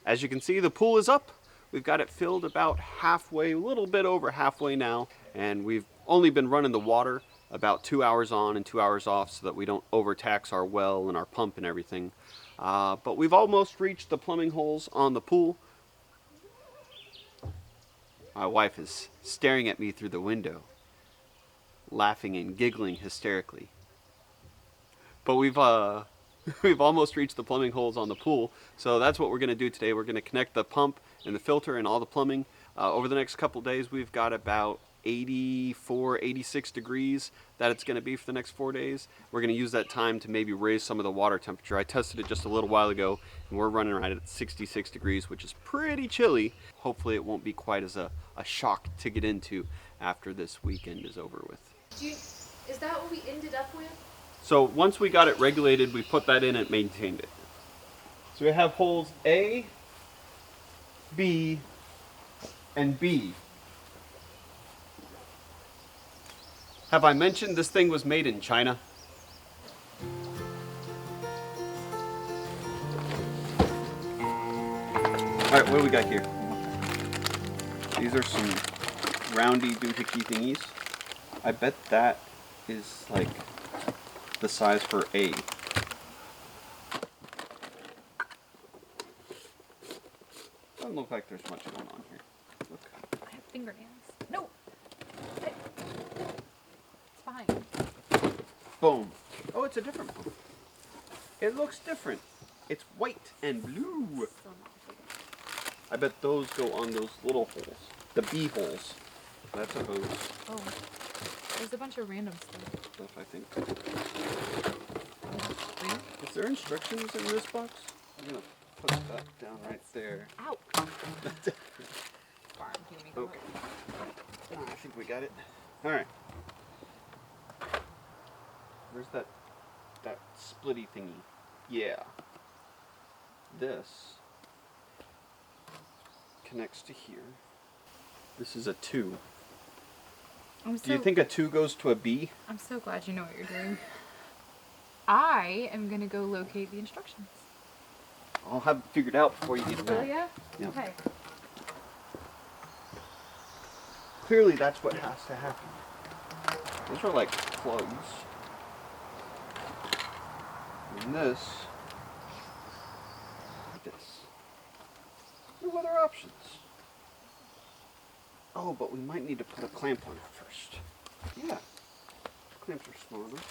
As you can see, the pool is up. We've got it filled about halfway, a little bit over halfway now, and we've only been running the water about 2 hours on and 2 hours off so that we don't overtax our well and our pump and everything. But we've almost reached the plumbing holes on the pool. My wife is staring at me through the window, laughing and giggling hysterically. But we've almost reached the plumbing holes on the pool, so that's what we're going to do today. We're going to connect the pump and the filter and all the plumbing. Over the next couple days, we've got about 84, 86 degrees that it's going to be for the next 4 days. We're going to use that time to maybe raise some of the water temperature. I tested it just a little while ago, and we're running right at 66 degrees, which is pretty chilly. Hopefully it won't be quite as a shock to get into after this weekend is over with. Is that what we ended up with? So once we got it regulated, we put that in and maintained it. So we have holes A, B, and B. Have I mentioned this thing was made in China? Alright, what do we got here? These are some roundy doohickey thingies. I bet that is like the size for A. Doesn't look like there's much going on here. Look. I have fingernails. No! It's fine. Boom. Oh, it's a different pump. It looks different. It's white and blue. Still not big. I bet those go on those little holes. The B holes. That's a hose. Oh. There's a bunch of random stuff. I think. Green? Is there instructions in this box? I'm gonna put that down right there. Ow! Okay. I think we got it. All right. Where's that splitty thingy? Yeah. This connects to here. This is a 2. Do you think a 2 goes to a B? I'm so glad you know what you're doing. I am gonna go locate the instructions. I'll have it figured out before you get back. Really? Yeah? Yeah. Okay. Clearly that's what has to happen. Those are like plugs. And this. No other options. Oh, but we might need to put a clamp on it first. Yeah. Clamps are small enough.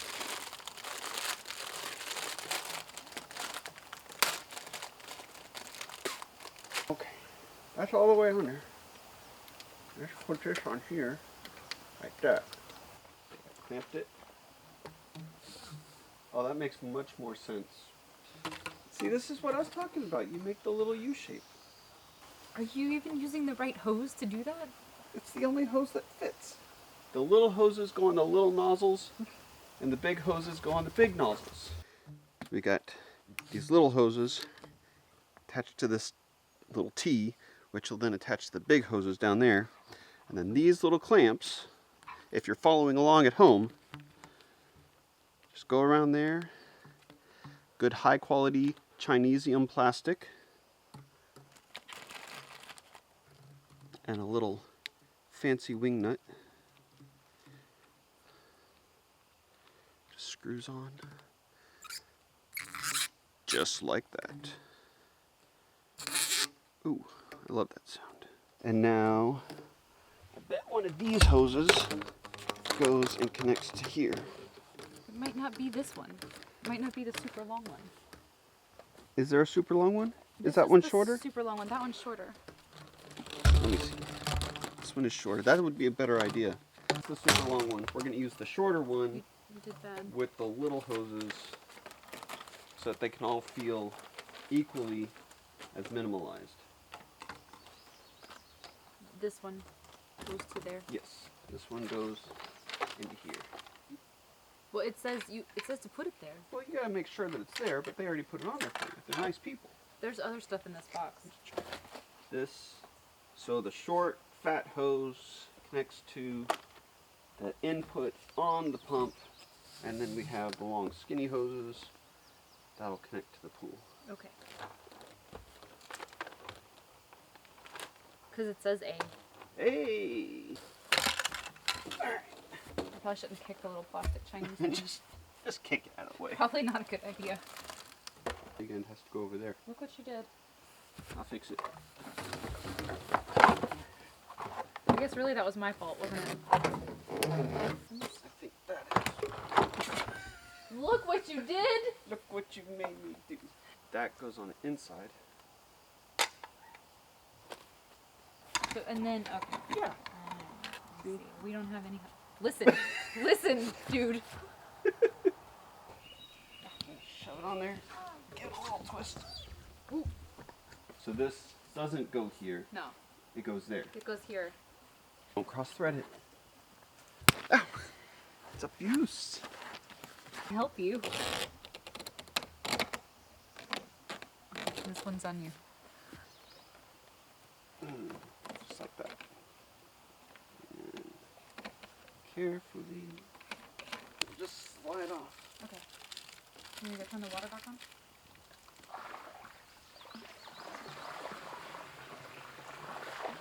Okay. That's all the way on there. Let's put this on here. Like that. Clamped it. Oh, that makes much more sense. See, this is what I was talking about. You make the little U shape. Are you even using the right hose to do that? It's the only hose that fits. The little hoses go on the little nozzles, and the big hoses go on the big nozzles. We got these little hoses attached to this little T, which will then attach to the big hoses down there. And then these little clamps, if you're following along at home, just go around there. Good high quality Chinesium plastic. And a little fancy wing nut. Just screws on. Just like that. Ooh, I love that sound. And now, I bet one of these hoses goes and connects to here. It might not be this one. It might not be the super long one. Is there a super long one? This is that one the shorter? Super long one. That one's shorter. Let me see. This one is shorter. That would be a better idea. It's the super long one. We're going to use the shorter one You did that. with the little hoses so that they can all feel equally as minimalized. This one goes to there. Yes, this one goes into here. Well, it says to put it there. Well, you gotta make sure that it's there, but they already put it on there for you. They're nice people. There's other stuff in this box. This, so the short, fat hose connects to the input on the pump, and then we have the long, skinny hoses that'll connect to the pool. Okay. Because it says A. Hey! I probably shouldn't kick the little plastic Chinese thing. just kick it out of the way. Probably not a good idea. Again, it has to go over there. Look what you did. I'll fix it. I guess really that was my fault, wasn't it? I think that is. Look what you did! Look what you made me do. That goes on the inside. So, and then, okay. Yeah. Let's see. We don't have any. Listen, listen, dude. Shove it on there. Give it a little twist. Ooh. So this doesn't go here. No, It goes there. it goes here. Don't cross thread it. Ow. It's abuse. Help you. This one's on you. Just like that. And carefully. Just slide off. Okay. Can you go turn the water back on?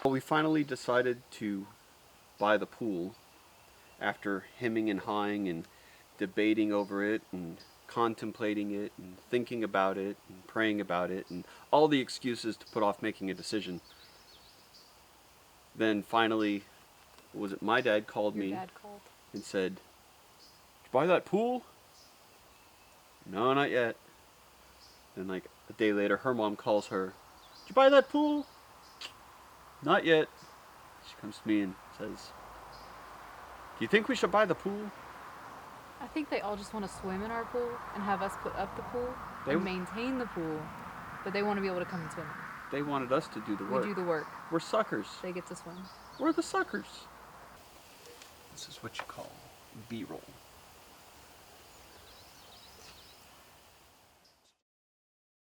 Well, we finally decided to buy the pool after hemming and hawing and debating over it and contemplating it and thinking about it and praying about it and all the excuses to put off making a decision. Then finally, was it my dad called me Your dad called. and said, "Did you buy that pool?" No, not yet. Then like a day later, her mom calls her, "Did you buy that pool?" Not yet. She comes to me and says, "Do you think we should buy the pool?" I think they all just want to swim in our pool and have us put up the pool They- and maintain the pool, but they want to be able to come and swim. They wanted us to do the work. We do the work. We're suckers. They get to swim. We're the suckers. This is what you call B-roll.